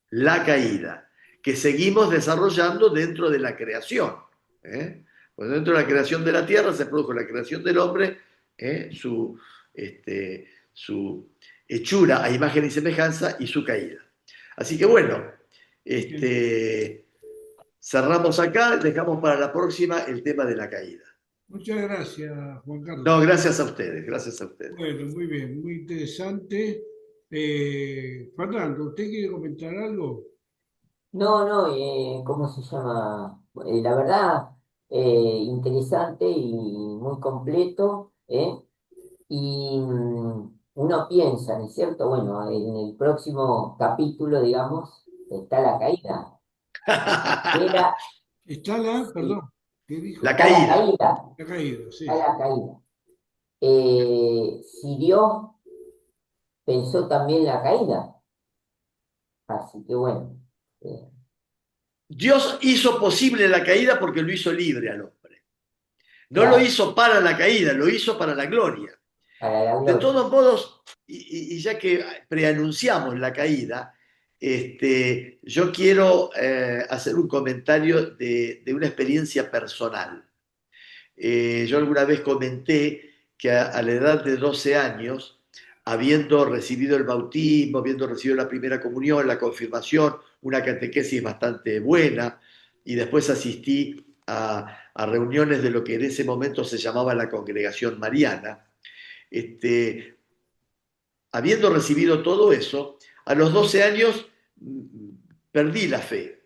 la caída, que seguimos desarrollando dentro de la creación. Pues dentro de la creación de la tierra se produjo la creación del hombre, su hechura a imagen y semejanza y su caída. Así que bueno, cerramos acá, dejamos para la próxima el tema de la caída. Muchas gracias, Juan Carlos. No, gracias a ustedes, gracias a ustedes. Bueno, muy bien, muy interesante. Fernando, ¿usted quiere comentar algo? No, ¿cómo se llama? La verdad, interesante y muy completo, ¿eh? Y uno piensa, ¿no es cierto? Bueno, en el próximo capítulo, digamos, está la caída. Era, Está la, sí, perdón, ¿qué dijo? La está la caída. caída, La caída, sí. está la caída. si Dios pensó también la caída. Así que bueno, eh, Dios hizo posible la caída porque lo hizo libre al hombre. No lo claro, hizo para la caída, lo hizo para la gloria. para la De gloria. todos modos, y ya que preanunciamos la caída, yo quiero hacer un comentario de una experiencia personal. Yo alguna vez comenté que a la edad de 12 años, habiendo recibido el bautismo, habiendo recibido la primera comunión, la confirmación, una catequesis bastante buena, y después asistí a reuniones de lo que en ese momento se llamaba la congregación mariana, este, habiendo recibido todo eso, a los 12 años perdí la fe.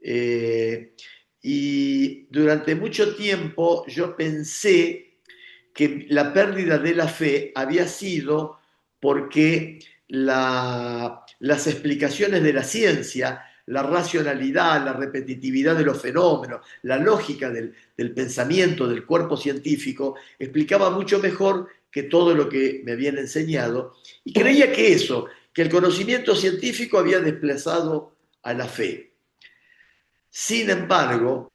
Eh, y durante mucho tiempo yo pensé que la pérdida de la fe había sido porque las explicaciones de la ciencia, la racionalidad, la repetitividad de los fenómenos, la lógica del pensamiento, del cuerpo científico, explicaba mucho mejor que todo lo que me habían enseñado. Y creía que eso, que el conocimiento científico había desplazado a la fe. Sin embargo,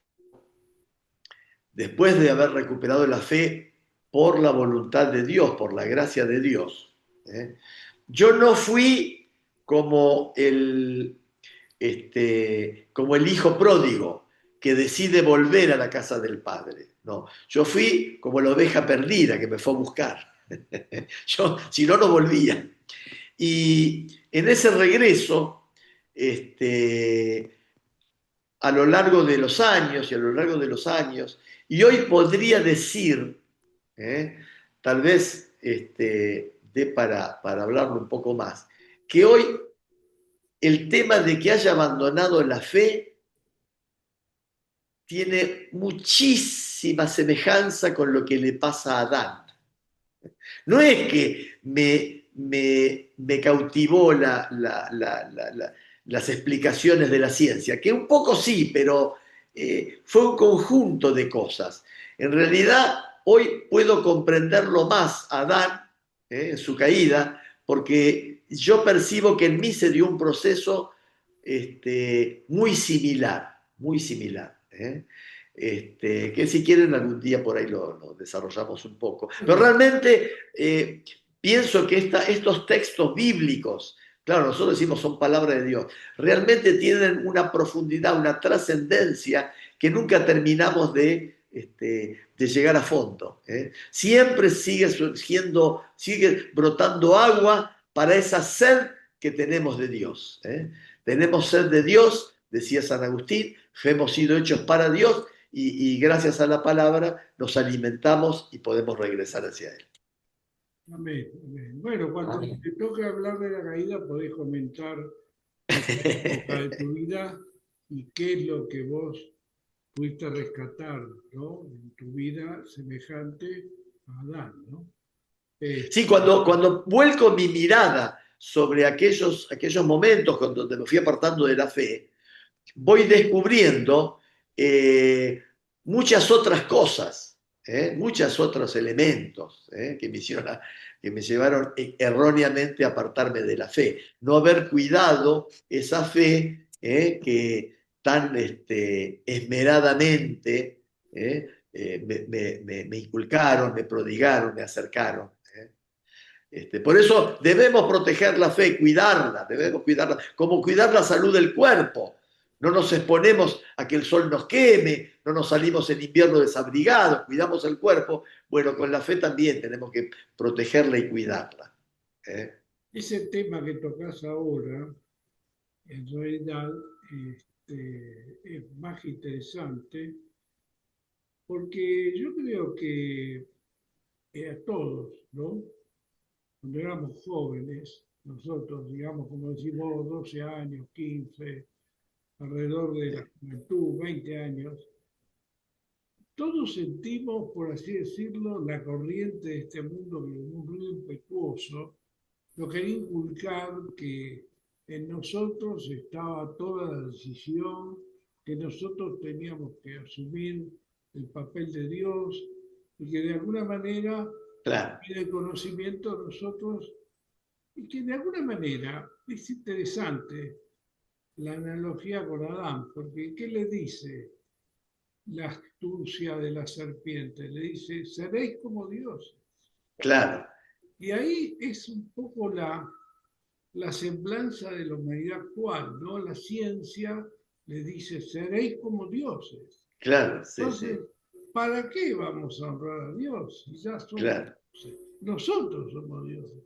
después de haber recuperado la fe por la voluntad de Dios, por la gracia de Dios, yo no fui como como el hijo pródigo que decide volver a la casa del padre. No, yo fui como la oveja perdida que me fue a buscar. Yo, si no, no volvía. Y en ese regreso, a lo largo de los años y a lo largo de los años, y hoy podría decir, ¿eh? Tal vez dé para hablarlo un poco más, que hoy el tema de que haya abandonado la fe tiene muchísima semejanza con lo que le pasa a Adán. No es que me cautivó las explicaciones de la ciencia, que un poco sí, pero fue un conjunto de cosas. En realidad, hoy puedo comprenderlo más a Adán en su caída, porque yo percibo que en mí se dio un proceso muy similar, muy similar. Que si quieren algún día por ahí lo desarrollamos un poco. Pero realmente pienso que estos textos bíblicos, claro, nosotros decimos son palabra de Dios, realmente tienen una profundidad, una trascendencia que nunca terminamos de llegar a fondo. Siempre sigue surgiendo, sigue brotando agua para esa sed que tenemos de Dios. Tenemos sed de Dios, decía San Agustín, hemos sido hechos para Dios y gracias a la palabra nos alimentamos y podemos regresar hacia Él. Amén, amén. Bueno, cuando Amén. te toque hablar de la caída, podés comentar esa época de tu vida y qué es lo que vos pudiste rescatar, ¿no? En tu vida semejante a Adán, ¿no? Sí, Este, cuando vuelco mi mirada sobre aquellos momentos donde me fui apartando de la fe, voy descubriendo muchas otras cosas, muchos otros elementos que me llevaron erróneamente a apartarme de la fe. No haber cuidado esa fe que tan esmeradamente me inculcaron, me prodigaron, me acercaron. Por eso debemos proteger la fe, cuidarla, debemos cuidarla, como cuidar la salud del cuerpo. No nos exponemos a que el sol nos queme, no nos salimos en invierno desabrigados, cuidamos el cuerpo. Bueno, con la fe también tenemos que protegerla y cuidarla. ¿eh? ese tema que tocas ahora, en realidad, es más interesante porque yo creo que a todos, ¿no? Cuando éramos jóvenes, nosotros, digamos, como decimos, 12 años, 15, alrededor de la juventud, 20 años, todos sentimos, por así decirlo, la corriente de este mundo que es muy impetuoso, nos quería inculcar que en nosotros estaba toda la decisión, que nosotros teníamos que asumir el papel de Dios y que de alguna manera claro, y del conocimiento de nosotros, y que de alguna manera es interesante la analogía con Adán, porque ¿qué le dice la astucia de la serpiente? Le dice, seréis como dioses. claro, Y ahí es un poco la semblanza de la humanidad actual, ¿no? La ciencia le dice, seréis como dioses. claro, sí, Entonces, sí, ¿para qué vamos a honrar a Dios si ya somos claro, dioses? Nosotros somos dioses.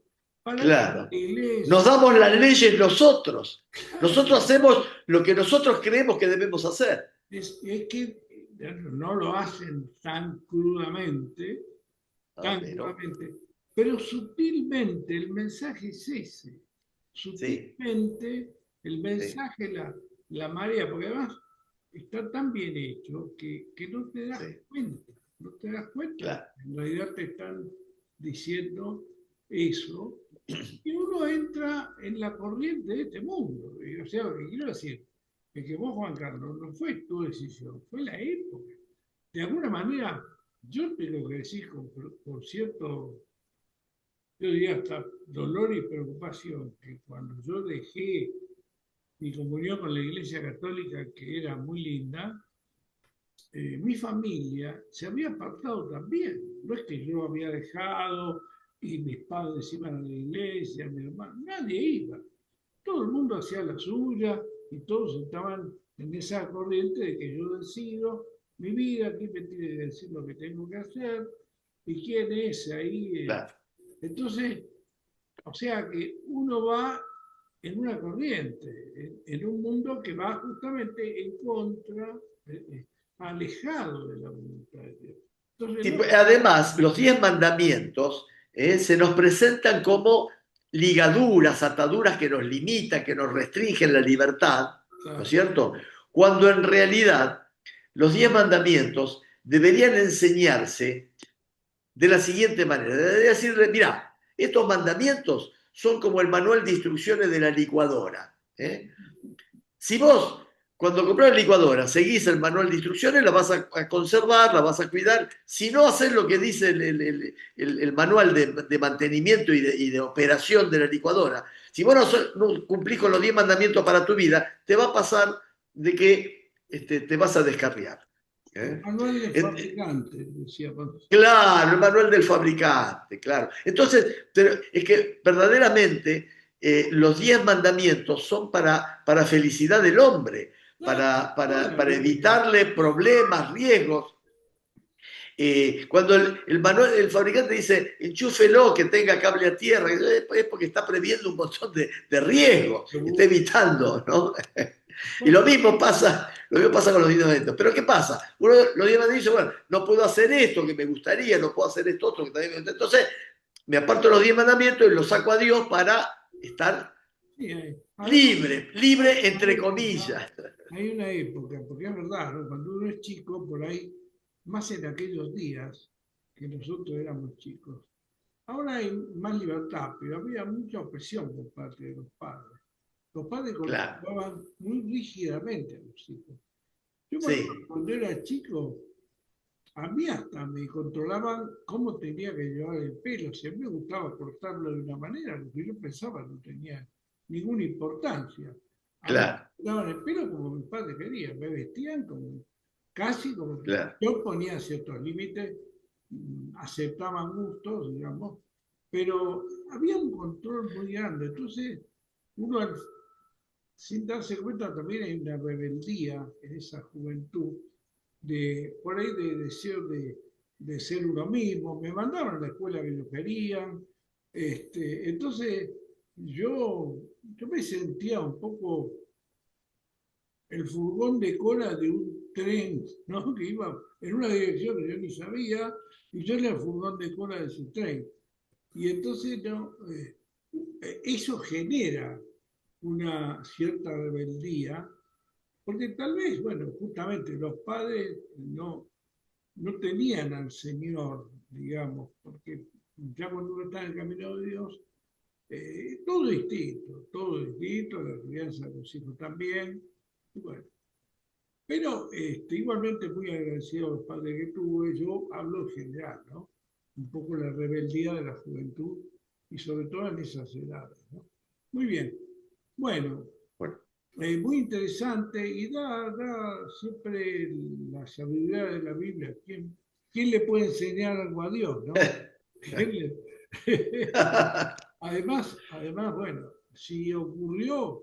¿Para qué claro. la Nos iglesia? damos las leyes nosotros. Nosotros hacemos lo que nosotros creemos que debemos hacer. Es que no lo hacen Ah, tan pero, crudamente, pero sutilmente el mensaje es ese. sí, Sutilmente el sí, mensaje, la marea, porque además está tan bien hecho que no te das sí, cuenta, no te das cuenta que claro. en realidad te están diciendo eso, y uno entra en la corriente de este mundo. O sea, lo que quiero decir es que vos, Juan Carlos, no fue tu decisión, fue la época. De alguna manera, yo tengo que decir con cierto, yo diría hasta dolor y preocupación, que cuando yo dejé mi comunión con la Iglesia Católica, que era muy linda, mi familia se había apartado también. No es que yo había dejado y mis padres iban a la iglesia, mi hermano, nadie iba. Todo el mundo hacía la suya y todos estaban en esa corriente de que yo decido mi vida, quién me tiene que decir lo que tengo que hacer y quién es ahí. Claro. Entonces, o sea que uno va en una corriente, en un mundo que va justamente en contra, alejado de la voluntad de Dios. Entonces, Sí, no, además, los 10 mandamientos se nos presentan como ligaduras, ataduras que nos limitan, que nos restringen la libertad, ¿no es claro, cierto? Cuando en realidad los 10 mandamientos deberían enseñarse de la siguiente manera. Debería decirle, mira, estos mandamientos son como el manual de instrucciones de la licuadora. Si vos, cuando comprás la licuadora, seguís el manual de instrucciones, la vas a conservar, la vas a cuidar. Si no haces lo que dice el manual de mantenimiento y de operación de la licuadora, si vos no cumplís con los 10 mandamientos para tu vida, te va a pasar de que te vas a descarriar. el ¿eh? manual de Eh, fabricante, decía. Claro, el manual del fabricante, claro. Entonces, pero es que verdaderamente los 10 mandamientos son para felicidad del hombre, No, para, toda para, la para Biblia. evitarle problemas, riesgos. Cuando el manual, el fabricante dice, enchúfelo, que tenga cable a tierra, es porque está previendo un montón de riesgos, está evitando, ¿no? Y Bueno, lo mismo pasa con los 10 mandamientos. Pero ¿qué pasa? Uno los 10 mandamientos dice, bueno, no puedo hacer esto que me gustaría, no puedo hacer esto otro que también me gustaría. Entonces, me aparto de los 10 mandamientos y los saco a Dios para estar sí, libre, libre una entre época, comillas. hay una época, porque es verdad, ¿no? Cuando uno es chico, por ahí, más en aquellos días que nosotros éramos chicos, ahora hay más libertad, pero había mucha opresión por parte de los padres. Los padres Claro, controlaban muy rígidamente a los hijos. Yo me acuerdo sí, cuando era chico, a mí hasta me controlaban cómo tenía que llevar el pelo. Si a mí me gustaba cortarlo de una manera, lo que yo pensaba no tenía ninguna importancia. A mí claro, me cortaban el pelo como mis padres querían, me vestían como, casi como que claro. yo ponía ciertos límites, aceptaban gustos, digamos, pero había un control muy grande. Entonces, uno sin darse cuenta también hay una rebeldía en esa juventud por ahí de deseo de ser uno mismo. Me mandaron a la escuela que yo quería. Entonces yo me sentía un poco el furgón de cola de un tren, ¿no? Que iba en una dirección que yo ni sabía, y yo era el furgón de cola de ese tren. Y entonces no, eso genera una cierta rebeldía, porque tal vez, bueno, justamente los padres no tenían al Señor, digamos, porque ya cuando uno está en el camino de Dios, todo distinto, la crianza de los hijos también, y bueno. Pero igualmente muy agradecido a los padres que tuve, yo hablo en general, ¿no? un poco la rebeldía de la juventud y sobre todo en esas edades, ¿no? Muy bien. Bueno, Bueno, muy interesante y da siempre la sabiduría de la Biblia. ¿Quién le puede enseñar algo a Dios, no? ¿Quién le- además, bueno, si ocurrió,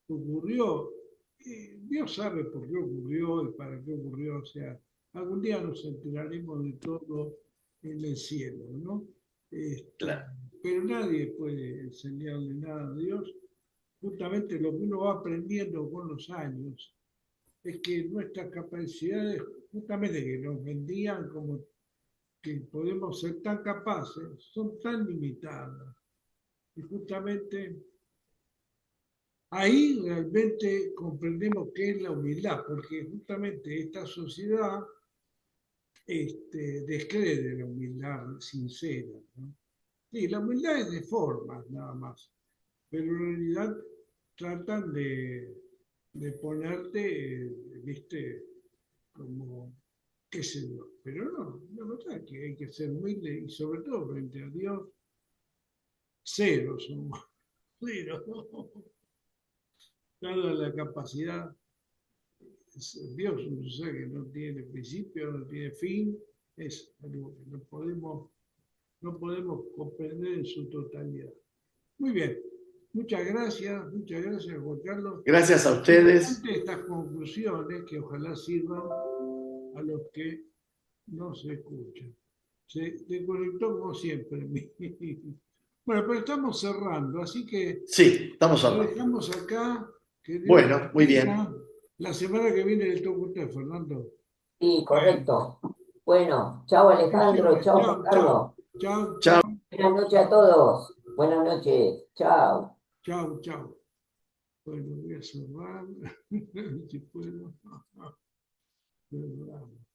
Dios sabe por qué ocurrió y para qué ocurrió, o sea, algún día nos enteraremos de todo en el cielo, ¿no? Este, claro, pero nadie puede enseñarle nada a Dios. Justamente lo que uno va aprendiendo con los años es que nuestras capacidades, justamente que nos vendían como que podemos ser tan capaces, son tan limitadas. Y justamente ahí realmente comprendemos qué es la humildad, porque justamente esta sociedad descree la humildad sincera, ¿no? Sí, la humildad es de formas nada más, pero en realidad tratan de ponerte, viste, como, qué sé yo, pero no, la verdad es que hay que ser humilde y sobre todo frente a Dios, cero somos, cero, dada la capacidad. Dios es un ser que no tiene principio, no tiene fin, es algo que no podemos comprender en su totalidad. Muy bien, muchas gracias Juan Carlos. gracias a ustedes. Interesante estas conclusiones que ojalá sirvan a los que no se escuchan. Se desconectó como siempre. Bueno, pero estamos cerrando, así que Sí, estamos lo hablando. dejamos acá. Que Dios los Bueno, muy bien. bendiga. La semana que viene le toca a usted, Fernando. Sí, Bueno, correcto. Bueno, chao Alejandro, bendiciones. chao Juan Chao, chao. Carlos. Chao, Chao. chao. Buenas noches a todos. Buenas noches. Chao. Chao, chao. Bueno, voy a cerrar. Si puedo. Cerramos.